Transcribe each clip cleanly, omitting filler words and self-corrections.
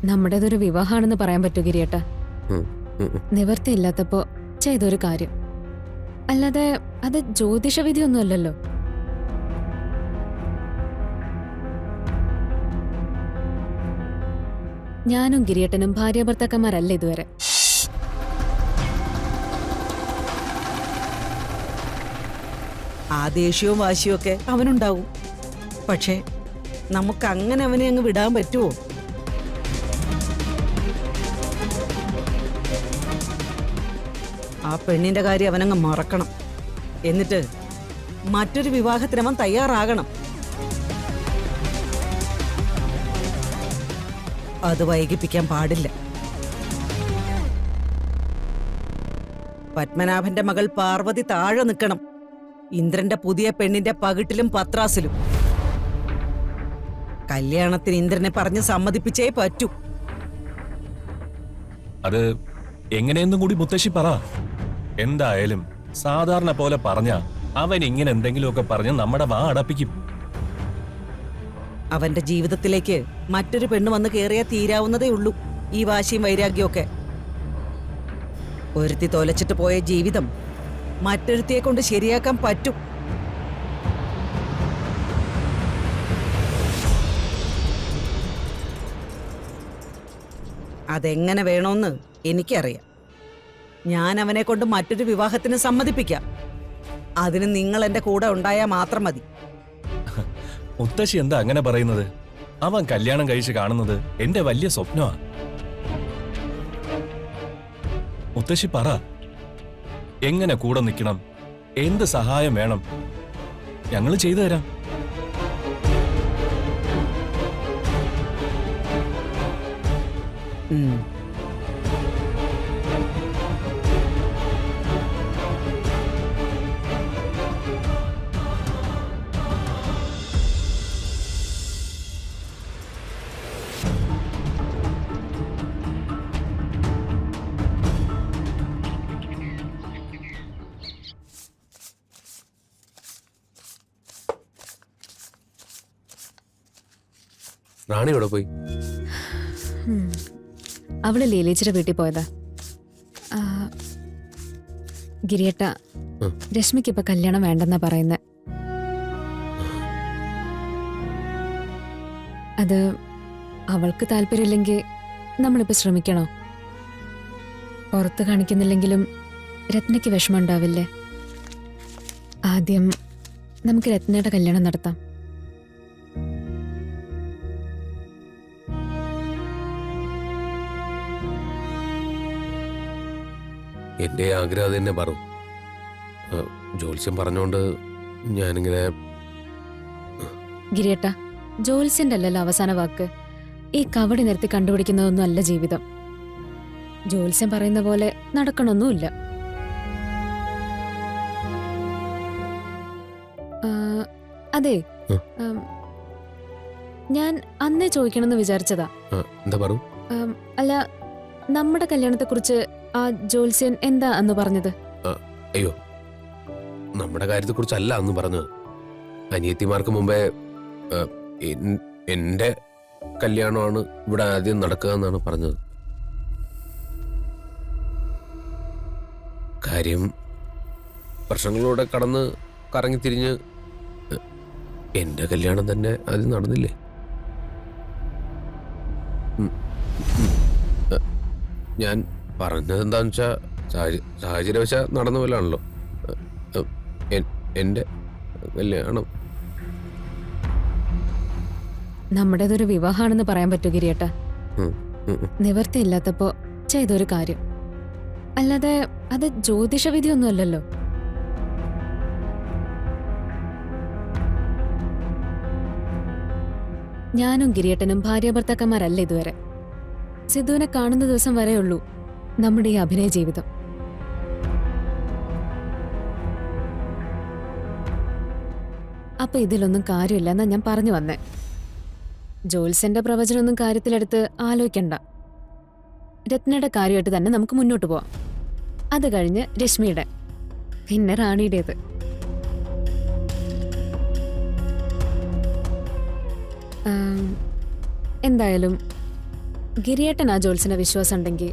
നമ്മുടേതൊരു വിവാഹമാണെന്ന് പറയാൻ പറ്റൂ ഗിരിയേട്ട. നിവർത്തിയില്ലാത്തപ്പോ ചെയ്തൊരു കാര്യം. അല്ലാതെ അത് ജ്യോതിഷവിധിയൊന്നും അല്ലല്ലോ. ഞാനും ഗിരിയേട്ടനും ഭാര്യാഭർത്താക്കന്മാരല്ല ഇതുവരെ. ആ ദേഷ്യവും വാശിയും ഒക്കെ അവനുണ്ടാവും. പക്ഷേ നമുക്ക് അങ്ങനെ അവനെ അങ്ങ് വിടാൻ പറ്റുമോ? ആ പെണ്ണിന്റെ കാര്യം അവനങ്ങ് മറക്കണം. എന്നിട്ട് മറ്റൊരു വിവാഹത്തിന് അവൻ തയ്യാറാകണം. അത് വൈകിപ്പിക്കാൻ പാടില്ല. പത്മനാഭന്റെ മകൾ പാർവതി താഴെ നിൽക്കണം, ഇന്ദ്രന്റെ പുതിയ പെണ്ണിന്റെ പകിട്ടിലും പത്രാസിലും. കല്യാണത്തിന് ഇന്ദ്രനെ പറഞ്ഞ് സമ്മതിപ്പിച്ചേ പറ്റൂ. അത് എങ്ങനെയെന്നും കൂടി മുത്തശ്ശി പറ. എന്തായാലും സാധാരണ പോലെ പറഞ്ഞ അവൻ ഇങ്ങനെ എന്തെങ്കിലുമൊക്കെ പറഞ്ഞ് നമ്മുടെ വാ അടപ്പിക്കും. അവന്റെ ജീവിതത്തിലേക്ക് മറ്റൊരു പെണ്ണ് വന്ന് കയറിയാൽ തീരാവുന്നതേ ഉള്ളൂ ഈ വാശിയും വൈരാഗ്യമൊക്കെ. ഒരുത്തി തോലച്ചിട്ട് പോയ ജീവിതം മറ്റൊരുത്തിയെ കൊണ്ട് ശരിയാക്കാൻ പറ്റും. അതെങ്ങനെ വേണോന്ന് എനിക്കറിയാം. ഞാൻ അവനെ കൊണ്ട് മറ്റൊരു വിവാഹത്തിന് സമ്മതിപ്പിക്കാം. അതിന് നിങ്ങൾ എന്റെ കൂടെ ഉണ്ടായാൽ മാത്രം മതി. മുത്തശ്ശി എന്താ അങ്ങനെ പറയുന്നത്? അവൻ കല്യാണം കഴിച്ച് കാണുന്നത് എന്റെ വലിയ സ്വപ്നമാണ്. മുത്തശ്ശി പറ, എങ്ങനെ കൂടെ നിൽക്കണം, എന്ത് സഹായം വേണം, ഞങ്ങൾ ചെയ്തു തരാം. റാണി എവിടെ പോയി? അവള് ലീലേച്ചിയുടെ വീട്ടിൽ പോയതാ. ഗിരിയേട്ട, രശ്മിക്ക് ഇപ്പൊ കല്യാണം വേണ്ടെന്നാ പറയുന്നത്. അത് അവൾക്ക് താല്പര്യമില്ലെങ്കിൽ നമ്മളിപ്പോ ശ്രമിക്കണോ? പുറത്ത് കാണിക്കുന്നില്ലെങ്കിലും രത്നയ്ക്ക് വിഷമം ഉണ്ടാവില്ലേ? ആദ്യം നമുക്ക് രത്നയുടെ കല്യാണം നടത്താം. എന്റെ ആഗ്രഹം അത് തന്നെ പറഞ്ഞു. ജോത്സ്യം പറഞ്ഞോണ്ട് ഞാനിങ്ങനെ. ഗിരിയേട്ട, ജോത്സ്യന്റെ അല്ലല്ലോ അവസാന വാക്ക്. ഈ കവടി നിർത്തി കണ്ടുപിടിക്കുന്നതൊന്നും അല്ല ജീവിതം. ജോത്സ്യം പറയുന്ന പോലെ നടക്കണമൊന്നുമില്ല. അതെ, ഞാൻ അന്നേ ചോദിക്കണമെന്ന് വിചാരിച്ചതാ. എന്താ പറയൂ? അല്ല, നമ്മുടെ കല്യാണത്തെക്കുറിച്ച് ആ ജോത്സ്യൻ എന്താ അന്ന് പറഞ്ഞത്? അയ്യോ, നമ്മുടെ കാര്യത്തെ കുറിച്ചല്ല അന്ന് പറഞ്ഞത്. അനിയത്തിമാർക്ക് മുമ്പേ എന്റെ കല്യാണമാണ് ഇവിടെ ആദ്യം നടക്കുക എന്നാണ് പറഞ്ഞത്. കാര്യം വർഷങ്ങളിലൂടെ കടന്ന് കറങ്ങിത്തിരിഞ്ഞ് എന്റെ കല്യാണം തന്നെ ആദ്യം നടന്നില്ലേ? ഞാൻ പറഞ്ഞത് എന്താന്ന് വെച്ചാൽ സാഹചര്യവശ നടന്ന പോലാണല്ലോ എന്റെ കല്യാണം. നമ്മുടേതൊരു വിവാഹമാണെന്ന് പറയാൻ പറ്റൂ ഗിരിയേട്ട. നിവർത്തിയില്ലാത്തപ്പോ ചെയ്തൊരു കാര്യം. അല്ലാതെ അത് ജ്യോതിഷവിധിയൊന്നും അല്ലല്ലോ. ഞാനും ഗിരിയേട്ടനും ഭാര്യാഭർത്താക്കന്മാരല്ല ഇതുവരെ. സിദ്ധുവിനെ കാണുന്ന ദിവസം വരെയുള്ളൂ നമ്മുടെ ഈ അഭിനയ ജീവിതം. അപ്പൊ ഇതിലൊന്നും കാര്യമില്ലെന്നാ ഞാൻ പറഞ്ഞു വന്നേ. ജോത്സ്യന്റെ പ്രവചനമൊന്നും കാര്യത്തിലെടുത്ത് ആലോചിക്കണ്ട. രത്നയുടെ കാര്യമായിട്ട് തന്നെ നമുക്ക് മുന്നോട്ട് പോവാം. അത് കഴിഞ്ഞ് രശ്മിയുടെ, പിന്നെ റാണിയുടേത്. എന്തായാലും ഗിരിയേട്ടൻ ആ ജോത്സ്യനെ വിശ്വാസം ഉണ്ടെങ്കിൽ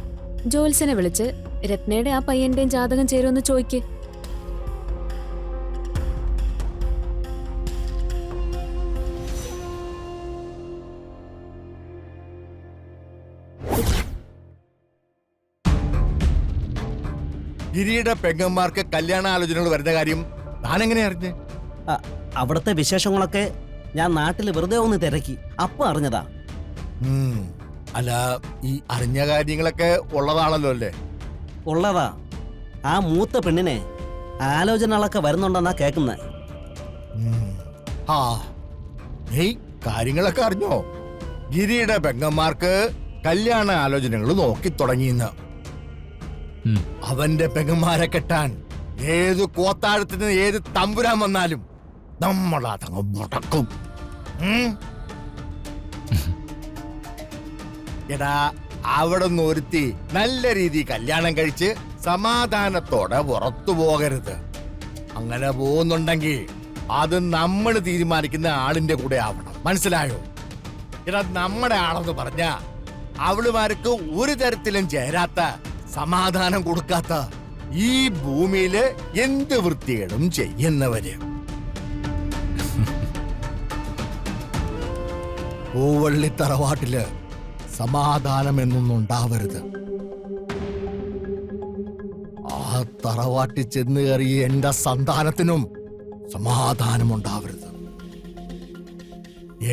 ജോത്സ്യനെ വിളിച്ച് രത്നയുടെ ആ പയ്യന്റെയും ജാതകം ചേരുമെന്ന് ചോദിക്ക്. ഗിരിയുടെ പെങ്ങന്മാർക്ക് കല്യാണ ആലോചനകൾ വരുന്ന കാര്യം താൻ എങ്ങനെ അറിഞ്ഞേ? അവിടുത്തെ വിശേഷങ്ങളൊക്കെ ഞാൻ നാട്ടിൽ വെറുതെ ഒന്ന് തിരക്കി, അപ്പൊ അറിഞ്ഞതാ. അല്ല, ഈ അറിഞ്ഞ കാര്യങ്ങളൊക്കെ ഉള്ളതാണല്ലോ അല്ലേ? ഉള്ളതാ. ആ മൂത്ത പെണ്ണിനെ ആലോചനകളൊക്കെ വരുന്നുണ്ടെന്നാ കേൾക്കുന്നത്. ആ, നീ കാര്യങ്ങളൊക്കെ അറിഞ്ഞോ? ഗിരിയുടെ പെങ്ങന്മാർക്ക് കല്യാണ ആലോചനകൾ നോക്കി തുടങ്ങിയെന്ന്. അവന്റെ പെങ്ങന്മാരെ കെട്ടാൻ ഏത് കോത്താഴത്തിന് ഏത് തമ്പുരാൻ വന്നാലും നമ്മളതങ്ങ് മുടക്കും. എടാ, അവിടെ നിന്ന് ഒരുത്തി നല്ല രീതി കല്യാണം കഴിച്ച് സമാധാനത്തോടെ പുറത്തു പോകരുത്. അങ്ങനെ പോകുന്നുണ്ടെങ്കിൽ അത് നമ്മൾ തീരുമാനിക്കുന്ന ആളിന്റെ കൂടെ ആവണം. മനസ്സിലായോ? എടാ, നമ്മുടെ ആളെന്ന് പറഞ്ഞ അവളുമാർക്ക് ഒരു തരത്തിലും ചേരാത്ത, സമാധാനം കൊടുക്കാത്ത, ഈ ഭൂമിയില് എന്ത് വൃത്തികളും ചെയ്യുന്നവര്. പൂവള്ളി തറവാട്ടില് സമാധാനം എന്നൊന്നും ഉണ്ടാവരുത്. ആ തറവാട്ടിൽ ചെന്ന് കയറിയ എന്റെ സന്താനത്തിനും സമാധാനം ഉണ്ടാവരുത്.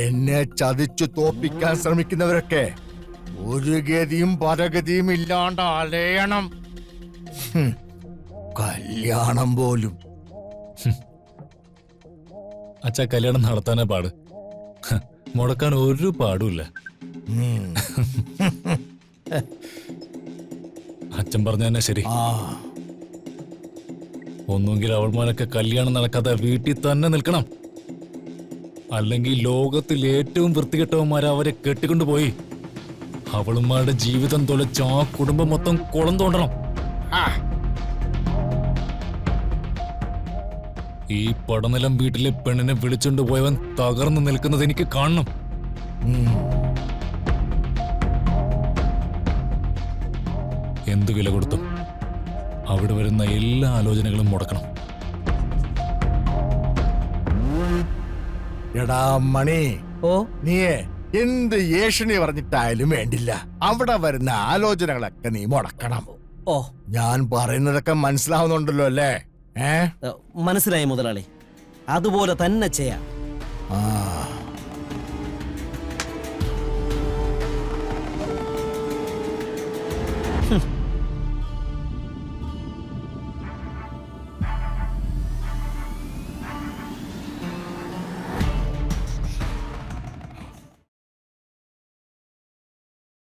എന്നെ ചതിച്ചു തോപ്പിക്കാൻ ശ്രമിക്കുന്നവരൊക്കെ ഒരു ഗതിയും പരഗതിയും ഇല്ലാണ്ട് അലയണം. കല്യാണം പോലും. അച്ഛാ, കല്യാണം നടത്താനേ പാട്, മുടക്കാൻ ഒരു പാടുമില്ല. അച്ഛൻ പറഞ്ഞ തന്നെ ശരി. ഒന്നുകിൽ അവൾമാരൊക്കെ കല്യാണം നടക്കാതെ വീട്ടിൽ തന്നെ നിൽക്കണം, അല്ലെങ്കിൽ ലോകത്തിൽ ഏറ്റവും വൃത്തികെട്ടവന്മാരെ അവരെ കെട്ടിക്കൊണ്ടുപോയി അവളുമാരുടെ ജീവിതം തൊലച്ച് ആ കുടുംബം മൊത്തം കുളം തോണ്ടണം. ഈ പടനിലം വീട്ടിലെ പെണ്ണിനെ വിളിച്ചുകൊണ്ട് പോയവൻ തകർന്നു നിൽക്കുന്നത് എനിക്ക് കാണണം. എന്തു വില കൊടുത്തും അവിടെ വരുന്ന എല്ലാ ആലോചനകളും മുടക്കണം. എടാ മണി, ഓ, നീയേ എന്ത് ഏഷണി പറഞ്ഞിട്ടായാലും വേണ്ടില്ല, അവിടെ വരുന്ന ആലോചനകളൊക്കെ നീ മുടക്കണം. ഓ, ഞാൻ പറയുന്നതൊക്കെ മനസ്സിലാവുന്നുണ്ടല്ലോ അല്ലേ? മനസ്സിലായി മുതലാളി. അതുപോലെ തന്നെ ചെയ്യാം. ആ